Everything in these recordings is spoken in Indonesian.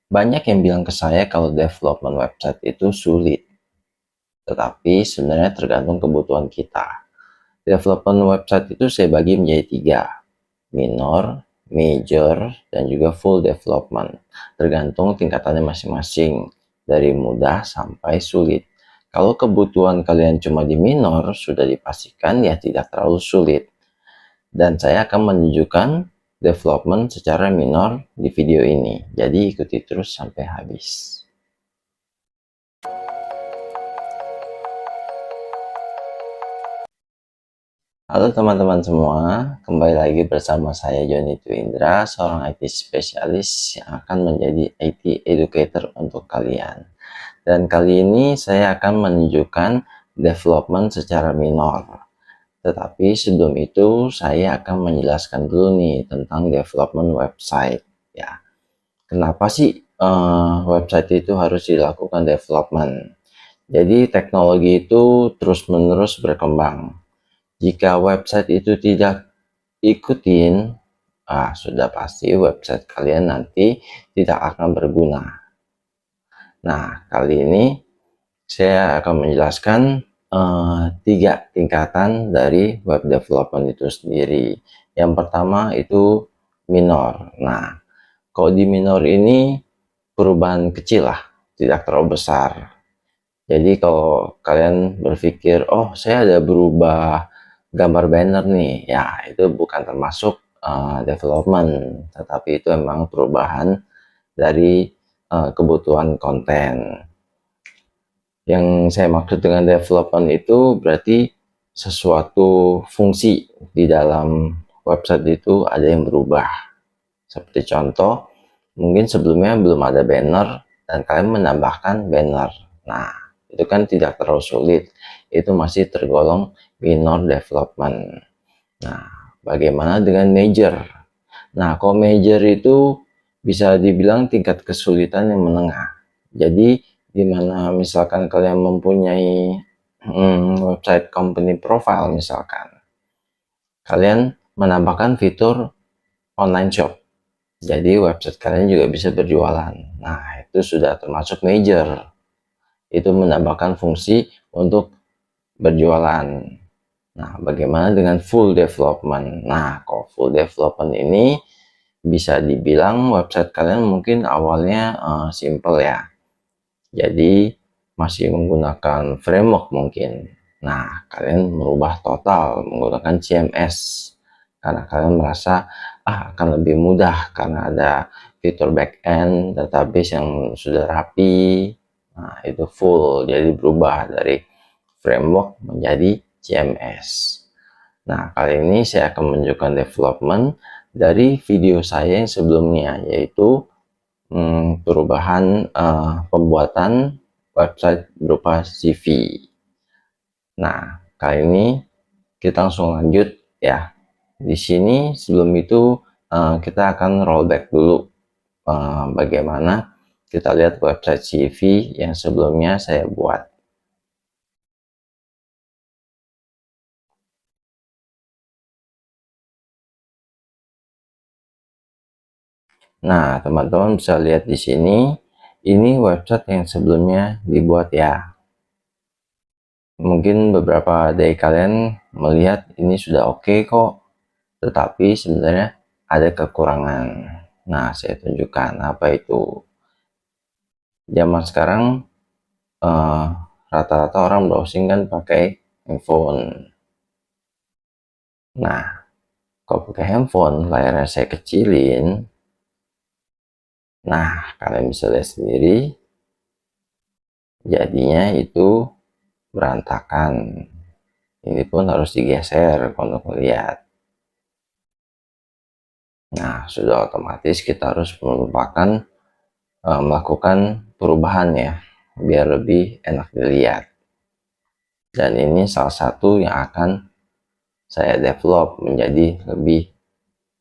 Banyak yang bilang ke saya kalau development website itu sulit, tetapi sebenarnya tergantung kebutuhan kita. Development website itu saya bagi menjadi 3, minor, major, dan juga full development. Tergantung tingkatannya masing-masing, dari mudah sampai sulit. Kalau kebutuhan kalian cuma di minor, sudah dipastikan ya tidak terlalu sulit. Dan saya akan menunjukkan development secara minor di video ini. Jadi ikuti terus sampai habis. Halo teman-teman semua, kembali lagi bersama saya Joni Twindra, seorang IT spesialis yang akan menjadi IT educator untuk kalian. Dan kali ini saya akan menunjukkan development secara minor. Tetapi sebelum itu saya akan menjelaskan dulu nih tentang development website. Ya, kenapa sih website itu harus dilakukan development? Jadi teknologi itu terus-menerus berkembang. Jika website itu tidak ikutin, sudah pasti website kalian nanti tidak akan berguna. Nah, kali ini saya akan menjelaskan 3 tingkatan dari web development itu sendiri. Yang pertama itu minor. Nah, kalau di minor ini perubahan kecil lah, tidak terlalu besar. Jadi kalau kalian berpikir, oh saya ada berubah gambar banner nih, ya itu bukan termasuk development, tetapi itu memang perubahan dari kebutuhan konten. Yang saya maksud dengan development itu berarti sesuatu fungsi di dalam website itu ada yang berubah. Seperti contoh, mungkin sebelumnya belum ada banner dan kalian menambahkan banner. Nah, itu kan tidak terlalu sulit. Itu masih tergolong minor development. Nah, bagaimana dengan major? Nah, kalau major itu bisa dibilang tingkat kesulitan yang menengah. Jadi, di mana misalkan kalian mempunyai website company profile misalkan, kalian menambahkan fitur online shop. Jadi website kalian juga bisa berjualan. Nah, itu sudah termasuk major. Itu menambahkan fungsi untuk berjualan. Nah, bagaimana dengan full development? Nah, kalau full development ini bisa dibilang website kalian mungkin awalnya simple ya. Jadi masih menggunakan framework mungkin. Nah, kalian merubah total menggunakan CMS karena kalian merasa akan lebih mudah karena ada fitur backend database yang sudah rapi. Nah, itu full, jadi berubah dari framework menjadi CMS. Nah, kali ini saya akan menunjukkan development dari video saya yang sebelumnya, yaitu perubahan pembuatan website berupa CV. Nah, kali ini kita langsung lanjut ya. Di sini sebelum itu kita akan rollback dulu bagaimana kita lihat website CV yang sebelumnya saya buat. Nah, teman-teman bisa lihat di sini, ini website yang sebelumnya dibuat ya. Mungkin beberapa dari kalian melihat ini sudah oke kok, tetapi sebenarnya ada kekurangan. Nah, saya tunjukkan apa itu. Zaman sekarang rata-rata orang browsing kan pakai handphone. Nah, kalau pakai handphone, layarnya saya kecilin. Nah, kalian bisa lihat sendiri, jadinya itu berantakan. Ini pun harus digeser untuk melihat. Nah, sudah otomatis kita harus melakukan perubahan ya, biar lebih enak dilihat. Dan ini salah satu yang akan saya develop menjadi lebih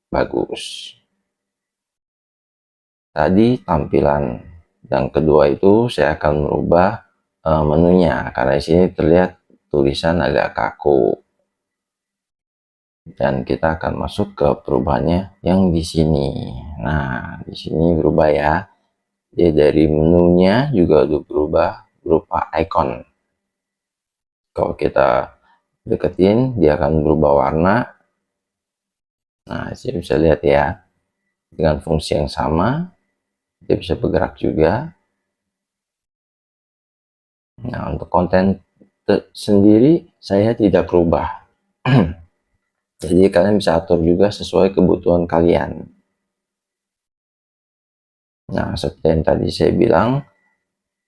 bagus. Tadi tampilan yang kedua itu saya akan merubah menunya karena di sini terlihat tulisan agak kaku. Dan kita akan masuk ke perubahannya yang di sini. Nah, di sini berubah ya. Jadi dari menunya juga udah berubah berupa icon. Kalau kita deketin, dia akan berubah warna. Nah, saya bisa lihat ya, dengan fungsi yang sama, dia bisa bergerak juga. Nah, untuk konten sendiri, saya tidak rubah. Jadi kalian bisa atur juga sesuai kebutuhan kalian. Nah, seperti yang tadi saya bilang,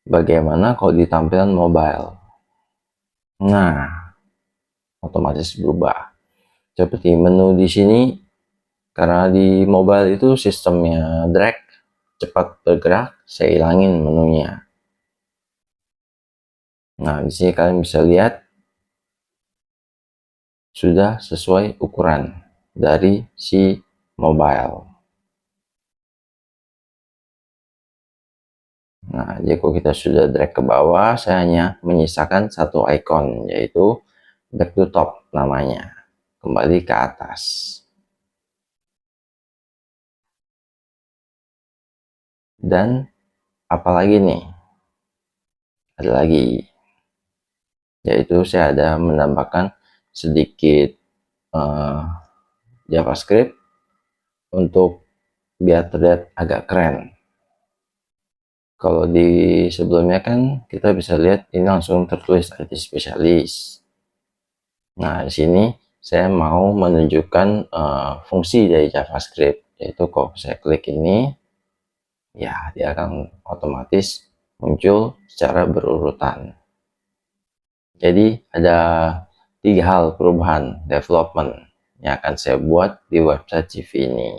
bagaimana kalau di tampilan mobile? Nah, otomatis berubah. Seperti menu di sini, karena di mobile itu sistemnya drag, cepat bergerak, saya hilangin menunya. Nah, di sini kalian bisa lihat sudah sesuai ukuran dari si mobile. Nah, jadi kalau kita sudah drag ke bawah, saya hanya menyisakan satu icon, yaitu back to top namanya. Kembali ke atas. Dan apalagi nih? Ada lagi, yaitu saya ada menambahkan sedikit JavaScript untuk biar terlihat agak keren. Kalau di sebelumnya kan kita bisa lihat ini langsung tertulis IT spesialis. Nah, di sini saya mau menunjukkan fungsi dari JavaScript, yaitu kalau saya klik ini, ya dia akan otomatis muncul secara berurutan. Jadi ada 3 hal perubahan development yang akan saya buat di website CV ini.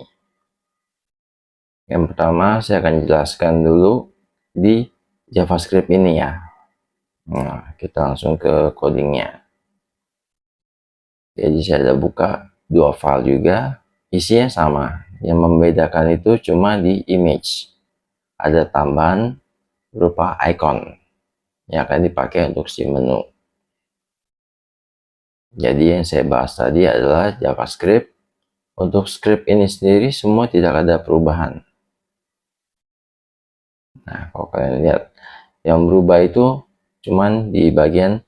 Yang pertama, saya akan jelaskan dulu di JavaScript ini ya. Nah, kita langsung ke codingnya. Jadi saya ada buka dua file juga, isinya sama. Yang membedakan itu cuma di image. Ada tambahan berupa icon yang akan dipakai untuk si menu. Jadi yang saya bahas tadi adalah JavaScript. Untuk script ini sendiri semua tidak ada perubahan. Nah, kalau kalian lihat, yang berubah itu cuman di bagian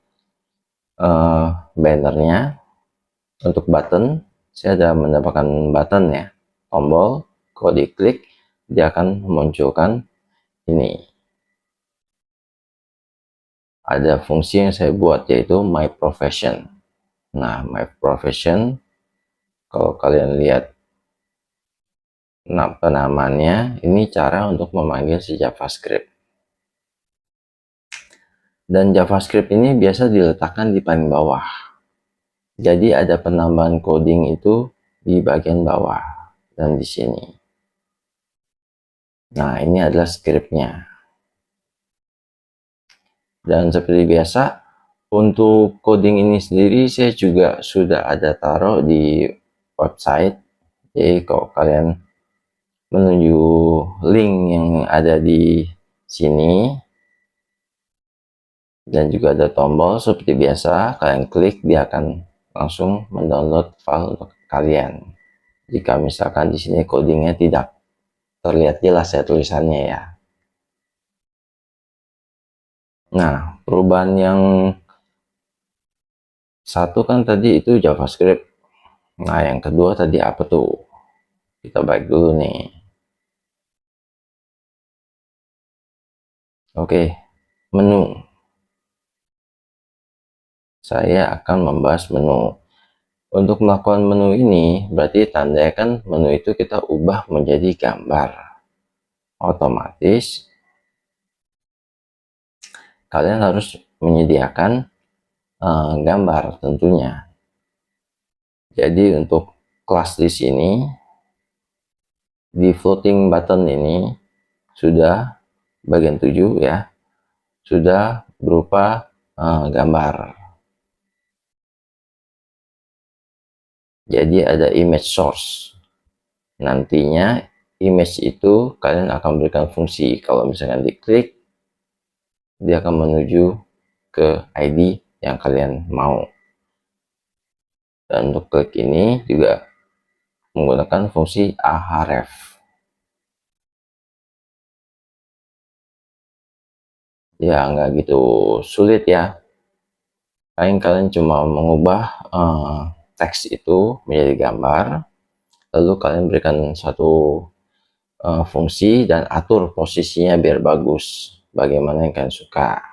bannernya. Untuk button, saya ada menambahkan button ya, tombol. Kalau diklik, dia akan memunculkan ini. Ada fungsi yang saya buat, yaitu My Profession. Nah, My Profession, kalau kalian lihat penamannya, ini cara untuk memanggil si JavaScript. Dan JavaScript ini biasa diletakkan di paling bawah. Jadi ada penambahan coding itu di bagian bawah dan di sini. Nah, ini adalah scriptnya. Dan seperti biasa, untuk coding ini sendiri saya juga sudah ada taruh di website. Jadi kalau kalian menuju link yang ada di sini, dan juga ada tombol seperti biasa, kalian klik, dia akan langsung mendownload file untuk kalian. Jika misalkan di sini codingnya tidak terlihat jelas ya tulisannya ya. Nah, perubahan yang satu kan tadi itu JavaScript. Nah, yang kedua tadi apa tuh? Kita baik dulu nih. Oke, menu. Saya akan membahas menu. Untuk melakukan menu ini, berarti tandanya menu itu kita ubah menjadi gambar. Otomatis, kalian harus menyediakan gambar tentunya. Jadi untuk kelas di sini, di floating button ini, sudah bagian 7 ya, sudah berupa gambar. Jadi ada image source. Nantinya image itu kalian akan berikan fungsi. Kalau misalkan diklik, dia akan menuju ke ID yang kalian mau. Dan untuk klik ini juga menggunakan fungsi ahref. ya nggak gitu sulit ya. Paling kalian cuma mengubah teks itu menjadi gambar, lalu kalian berikan satu fungsi dan atur posisinya biar bagus, bagaimana yang kalian suka.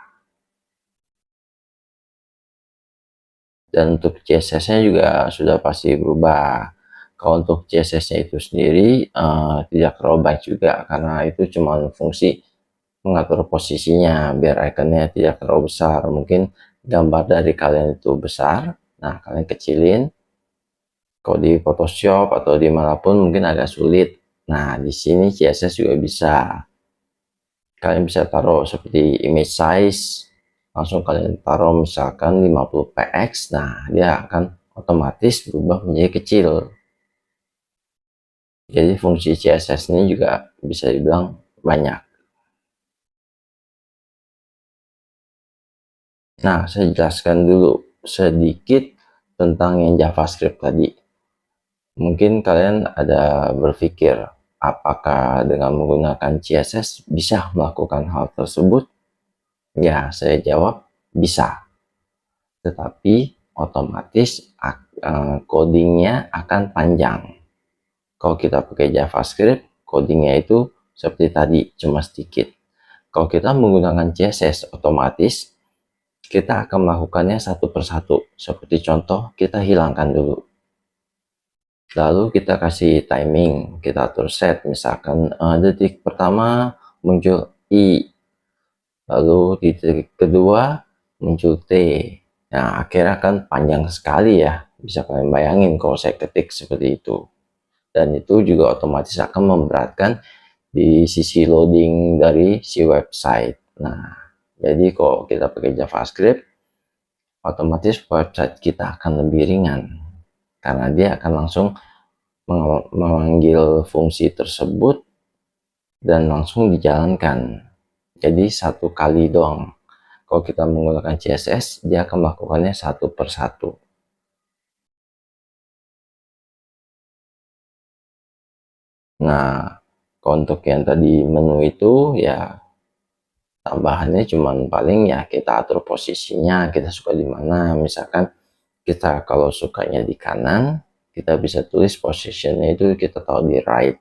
Dan untuk CSS-nya juga sudah pasti berubah. Kalau untuk CSS-nya itu sendiri tidak terlalu baik juga, karena itu cuma fungsi mengatur posisinya biar ikonnya tidak terlalu besar. Mungkin gambar dari kalian itu besar, nah kalian kecilin. Kalau di Photoshop atau dimanapun mungkin agak sulit. Nah, di sini CSS juga bisa. Kalian bisa taruh seperti image size, langsung kalian taruh misalkan 50 px. Nah, dia akan otomatis berubah menjadi kecil. Jadi fungsi CSS ini juga bisa dibilang banyak. Nah, saya jelaskan dulu sedikit tentang yang JavaScript tadi. Mungkin kalian ada berpikir, apakah dengan menggunakan CSS bisa melakukan hal tersebut? Ya, saya jawab bisa. Tetapi otomatis codingnya akan panjang. Kalau kita pakai JavaScript, codingnya itu seperti tadi, cuma sedikit. Kalau kita menggunakan CSS, otomatis kita akan melakukannya satu persatu. Seperti contoh, kita hilangkan dulu. Lalu kita kasih timing, kita atur set, misalkan detik pertama muncul I, lalu di detik kedua muncul T. Nah, akhirnya kan panjang sekali ya, bisa kalian bayangin kalau saya ketik seperti itu. Dan itu juga otomatis akan memberatkan di sisi loading dari si website. Nah, jadi kalau kita pakai JavaScript, otomatis website kita akan lebih ringan, karena dia akan langsung memanggil fungsi tersebut dan langsung dijalankan. Jadi satu kali doang. Kalau kita menggunakan CSS, dia akan melakukannya satu persatu. Nah, untuk yang tadi menu itu ya tambahannya cuman paling ya kita atur posisinya, kita suka di mana. Misalkan kita kalau sukanya di kanan, kita bisa tulis positionnya itu kita tahu di right.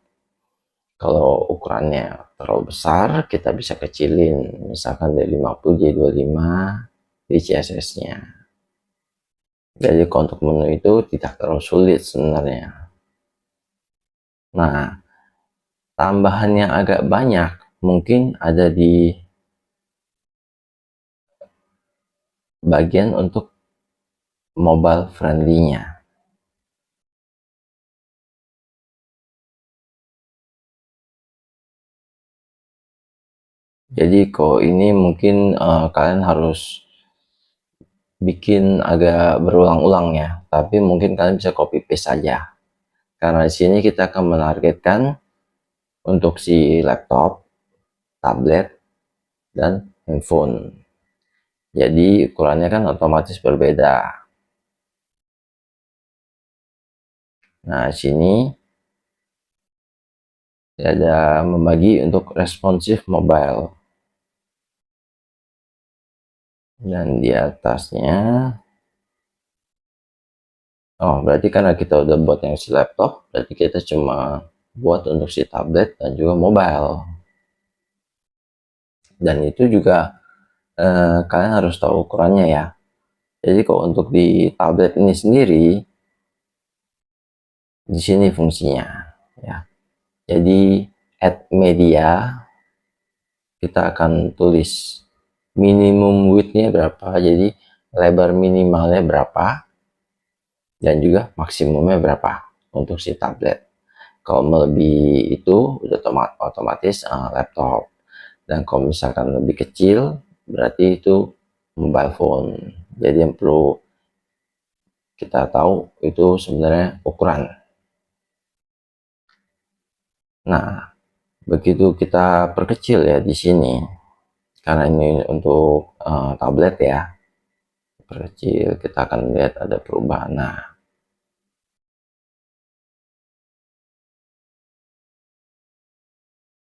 Kalau ukurannya terlalu besar, kita bisa kecilin, misalkan dari 50 jadi 25 di CSS-nya. Jadi untuk menu itu tidak terlalu sulit sebenarnya. Nah, tambahannya agak banyak, mungkin ada di bagian untuk mobile friendly-nya. Jadi kalau ini mungkin kalian harus bikin agak berulang-ulang ya, tapi mungkin kalian bisa copy paste saja. Karena di sini kita akan menargetkan untuk si laptop, tablet, dan handphone. Jadi ukurannya kan otomatis berbeda. Nah, sini ada membagi untuk responsif mobile. Dan di atasnya, oh berarti karena kita udah buat yang si laptop, berarti kita cuma buat untuk si tablet dan juga mobile. Dan itu juga kalian harus tahu ukurannya ya. Jadi kalau untuk di tablet ini sendiri, di sini fungsinya ya. Jadi add media, kita akan tulis minimum width-nya berapa, jadi lebar minimalnya berapa, dan juga maksimumnya berapa untuk si tablet. Kalau melebihi itu udah otomatis laptop, dan kalau misalkan lebih kecil berarti itu mobile phone. Jadi yang perlu kita tahu itu sebenarnya ukuran. Nah, begitu kita perkecil ya di sini, karena ini untuk tablet ya, perkecil kita akan lihat ada perubahan. Nah,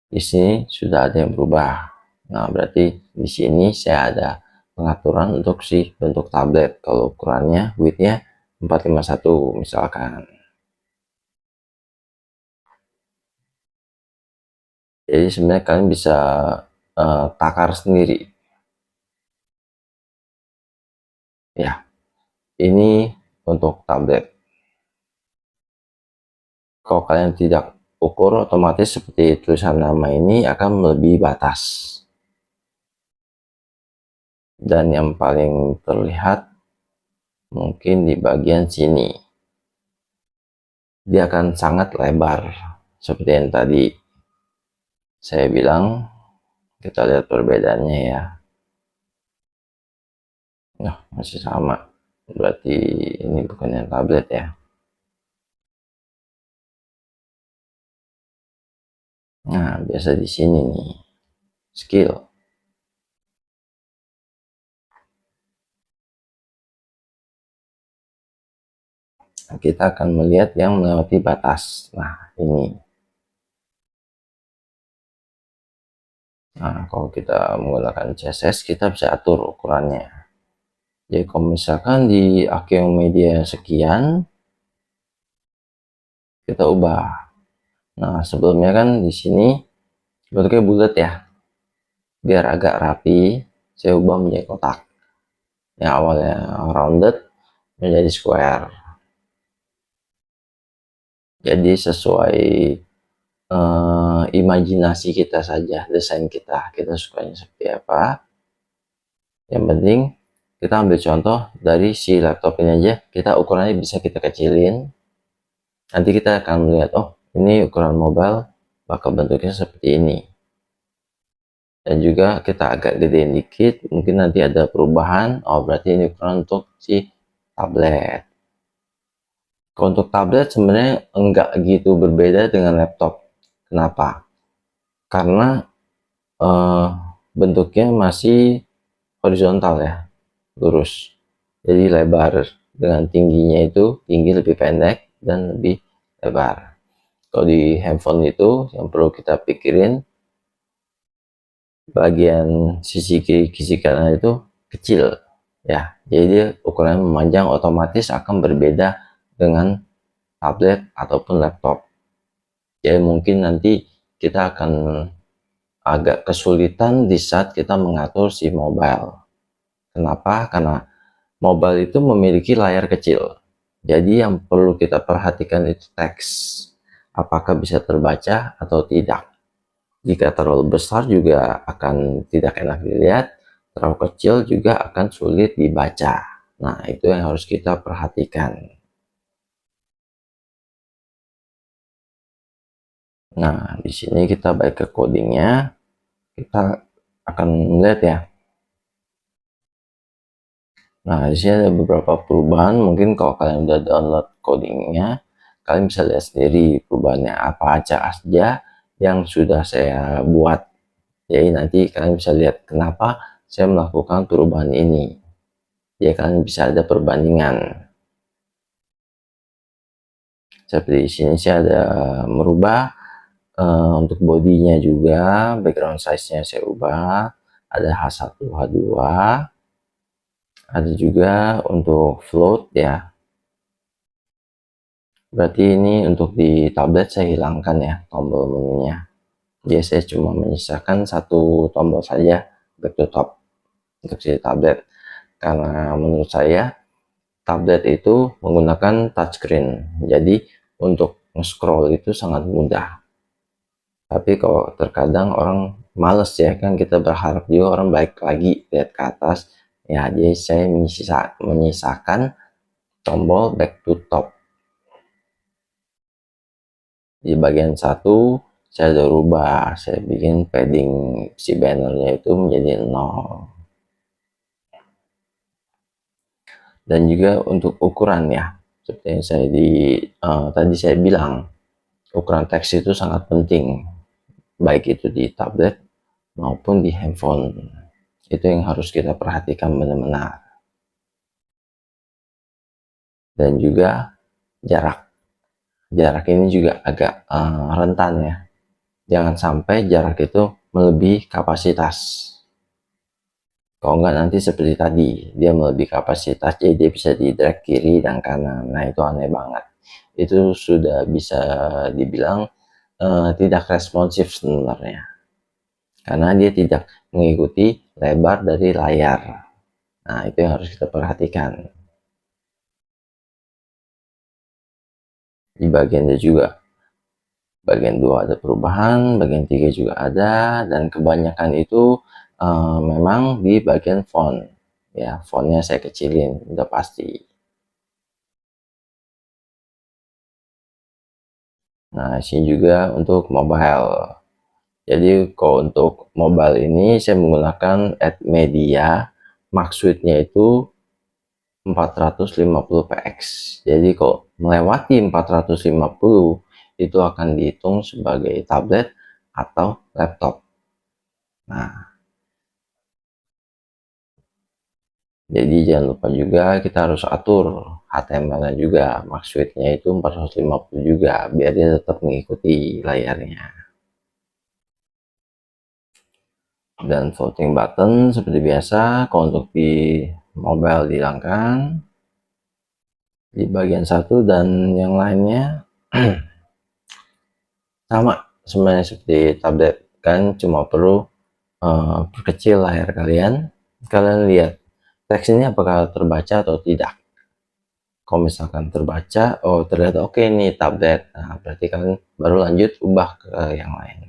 di sini sudah ada yang berubah. Nah, berarti di sini saya ada pengaturan untuk si bentuk tablet. Kalau ukurannya widthnya 451 misalkan. Jadi sebenarnya kalian bisa takar sendiri ya. Ini untuk tablet. Kalau kalian tidak ukur, otomatis seperti tulisan nama ini akan melebihi batas. Dan yang paling terlihat mungkin di bagian sini, dia akan sangat lebar seperti yang tadi saya bilang. Kita lihat perbedaannya ya. Nah, masih sama, berarti ini bukan yang tablet ya. Nah, biasa di sini nih, skill. Kita akan melihat yang melewati batas. Nah, ini. Nah, kalau kita menggunakan CSS, kita bisa atur ukurannya. Jadi kalau misalkan di Akeo Media sekian, kita ubah. Nah, sebelumnya kan di sini bentuknya bulat ya. Biar agak rapi, saya ubah menjadi kotak. Yang awalnya rounded menjadi square. Jadi sesuai imajinasi kita saja, desain kita sukanya seperti apa. Yang penting kita ambil contoh dari si laptop ini aja, kita ukurannya bisa kita kecilin. Nanti kita akan melihat, oh ini ukuran mobile bakal bentuknya seperti ini. Dan juga kita agak gedein dikit, mungkin nanti ada perubahan, oh berarti ini ukuran untuk si tablet. Kalau untuk tablet sebenarnya enggak gitu berbeda dengan laptop. Kenapa? Karena eh, bentuknya masih horizontal ya, lurus. Jadi lebar, dengan tingginya itu tinggi lebih pendek dan lebih lebar. Kalau di handphone itu yang perlu kita pikirin, bagian sisi kiri sisi kanan itu kecil ya, jadi dia ukuran memanjang, otomatis akan berbeda dengan tablet ataupun laptop. Jadi mungkin nanti kita akan agak kesulitan di saat kita mengatur si mobile. Kenapa? Karena mobile itu memiliki layar kecil, jadi yang perlu kita perhatikan itu teks, apakah bisa terbaca atau tidak. Jika terlalu besar juga akan tidak enak dilihat, terlalu kecil juga akan sulit dibaca. Nah, itu yang harus kita perhatikan. Nah, di sini kita balik ke codingnya, kita akan melihat ya. Nah, di sini ada beberapa perubahan. Mungkin kalau kalian udah download codingnya, kalian bisa lihat sendiri perubahannya apa aja yang sudah saya buat. Jadi nanti kalian bisa lihat kenapa saya melakukan perubahan ini. Jadi kalian bisa ada perbandingan. Seperti di sini saya ada merubah untuk bodinya juga, background size-nya saya ubah. Ada H1, H2. Ada juga untuk float ya. Berarti ini untuk di tablet saya hilangkan ya tombol menunya. Jadi saya cuma menyisakan satu tombol saja, back to top, untuk si tablet. Karena menurut saya tablet itu menggunakan touchscreen, jadi untuk nge-scroll itu sangat mudah. Tapi kalau terkadang orang males ya, kan kita berharap juga orang baik lagi lihat ke atas ya. Jadi saya menyisakan tombol back to top. Di bagian satu saya udah rubah, saya bikin padding si bannernya itu menjadi 0. Dan juga untuk ukuran ya, seperti yang saya tadi saya bilang, ukuran teks itu sangat penting, baik itu di tablet maupun di handphone. Itu yang harus kita perhatikan benar-benar. Dan juga jarak ini juga agak rentan ya, jangan sampai jarak itu melebihi kapasitas. Kalau nggak nanti seperti tadi, dia melebihi kapasitas, jadi dia bisa di drag kiri dan kanan. Nah itu aneh banget. Itu sudah bisa dibilang tidak responsif sebenarnya, karena dia tidak mengikuti lebar dari layar. Nah itu yang harus kita perhatikan. Di bagian dia juga, bagian 2 ada perubahan, bagian 3 juga ada, dan kebanyakan itu memang di bagian font. Ya, fontnya saya kecilin, udah pasti. Nah, sini juga untuk mobile. Jadi kalau untuk mobile ini saya menggunakan Add Media, maksudnya itu 450 px. Jadi kalau melewati 450 itu akan dihitung sebagai tablet atau laptop. Nah, jadi jangan lupa juga kita harus atur HTML-nya juga, maksudnya itu 450 juga, biar dia tetap mengikuti layarnya. Dan voting button seperti biasa, kalau untuk di mobile dihilangkan di bagian satu, dan yang lainnya sama sebenarnya seperti tablet, kan cuma perlu perkecil layar kalian. Kalian lihat teks ini apakah terbaca atau tidak. Kalau misalkan terbaca, oh terlihat oke nih tablet, nah berarti kalian baru lanjut ubah ke yang lain.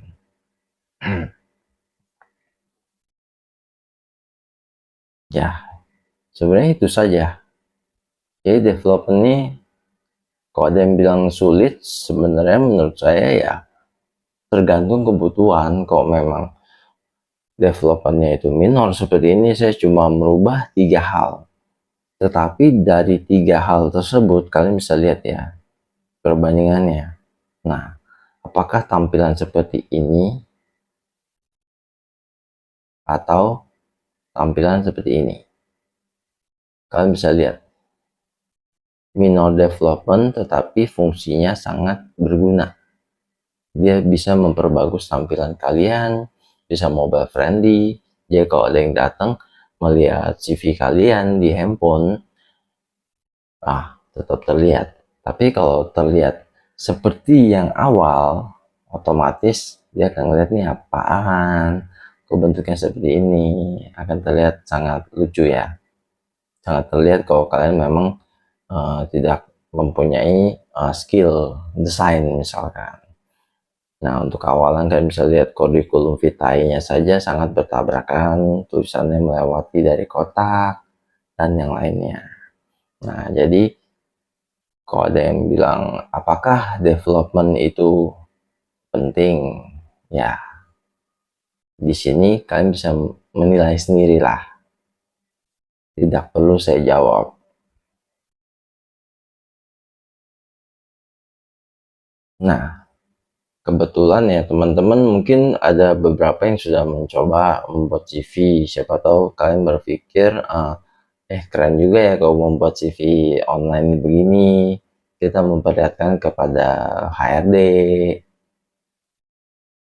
Ya, sebenarnya itu saja. Jadi development ini, kalau ada yang bilang sulit, sebenarnya menurut saya ya tergantung kebutuhan. Kalau memang developernya itu minor seperti ini, saya cuma merubah 3 hal. Tetapi dari 3 hal tersebut, kalian bisa lihat ya perbandingannya. Nah, apakah tampilan seperti ini atau tampilan seperti ini? Kalian bisa lihat minor development tetapi fungsinya sangat berguna. Dia bisa memperbagus tampilan kalian, bisa mobile friendly. Jadi kalau ada yang datang melihat CV kalian di handphone, tetap terlihat. Tapi kalau terlihat seperti yang awal, otomatis dia akan ngeliat nih apaan, kok bentuknya seperti ini, akan terlihat sangat lucu ya. Sangat terlihat kalau kalian memang tidak mempunyai skill desain misalkan. Nah, untuk awalan kalian bisa lihat kurikulum vitae-nya saja sangat bertabrakan, tulisannya melewati dari kotak dan yang lainnya. Nah, jadi kalau ada yang bilang apakah development itu penting, ya di sini kalian bisa menilai sendirilah, tidak perlu saya jawab. Nah, kebetulan ya teman-teman mungkin ada beberapa yang sudah mencoba membuat CV. Siapa tahu kalian berpikir keren juga ya kalau membuat CV online begini, kita memperlihatkan kepada HRD.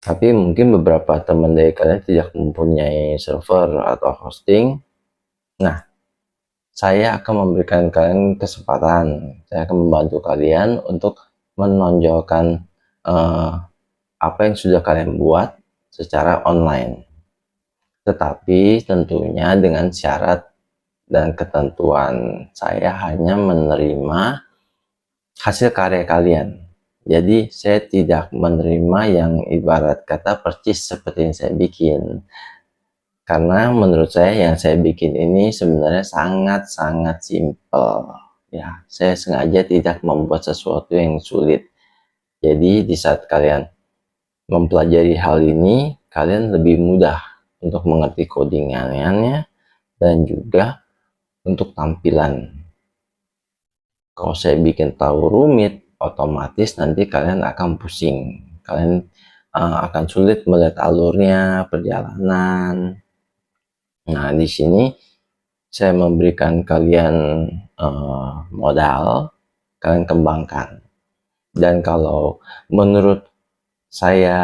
Tapi mungkin beberapa teman dari kalian tidak mempunyai server atau hosting. Nah, saya akan memberikan kalian kesempatan, saya akan membantu kalian untuk menonjolkan apa yang sudah kalian buat secara online, tetapi tentunya dengan syarat dan ketentuan saya hanya menerima hasil karya kalian. Jadi saya tidak menerima yang ibarat kata percis seperti yang saya bikin, karena menurut saya yang saya bikin ini sebenarnya sangat-sangat simple ya. Saya sengaja tidak membuat sesuatu yang sulit, jadi di saat kalian mempelajari hal ini, kalian lebih mudah untuk mengerti codingannya dan juga untuk tampilan. Kalau saya bikin tahu rumit, otomatis nanti kalian akan pusing, kalian akan sulit melihat alurnya, perjalanan. Nah, di sini saya memberikan kalian modal, kalian kembangkan. Dan kalau menurut saya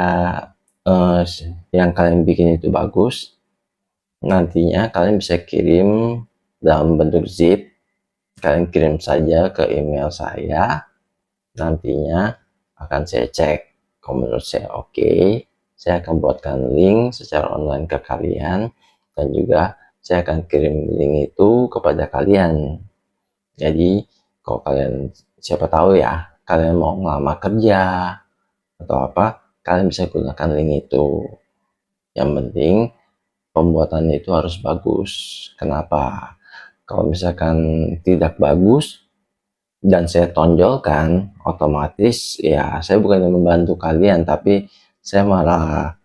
yang kalian bikin itu bagus, Nantinya kalian bisa kirim dalam bentuk zip, kalian kirim saja ke email saya, nantinya akan saya cek. Kalau menurut saya oke, saya akan buatkan link secara online ke kalian, dan juga saya akan kirim link itu kepada kalian. Jadi kalau kalian, siapa tahu ya, kalian mau ngelamar kerja atau apa, kalian bisa gunakan link itu. Yang penting pembuatannya itu harus bagus. Kenapa? Kalau misalkan tidak bagus dan saya tonjolkan, otomatis ya saya bukan membantu kalian, tapi saya malah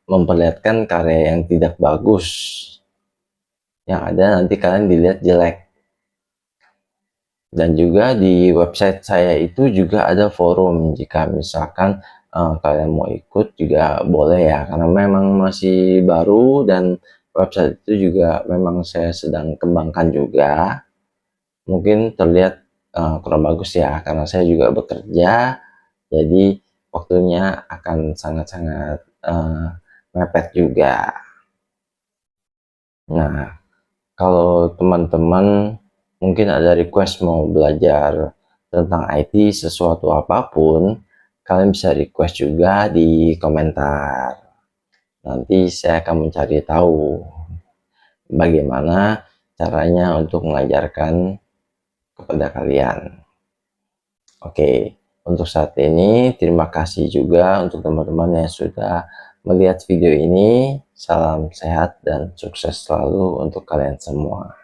memperlihatkan karya yang tidak bagus, yang ada nanti kalian dilihat jelek. Dan juga di website saya itu juga ada forum, jika misalkan kalian mau ikut juga boleh ya, karena memang masih baru dan website itu juga memang saya sedang kembangkan juga. Mungkin terlihat kurang bagus ya, karena saya juga bekerja, jadi waktunya akan sangat-sangat mepet juga. Nah, kalau teman-teman mungkin ada request mau belajar tentang IT sesuatu apapun, kalian bisa request juga di komentar. Nanti saya akan mencari tahu bagaimana caranya untuk mengajarkan kepada kalian. Oke, untuk saat ini terima kasih juga untuk teman-teman yang sudah melihat video ini. Salam sehat dan sukses selalu untuk kalian semua.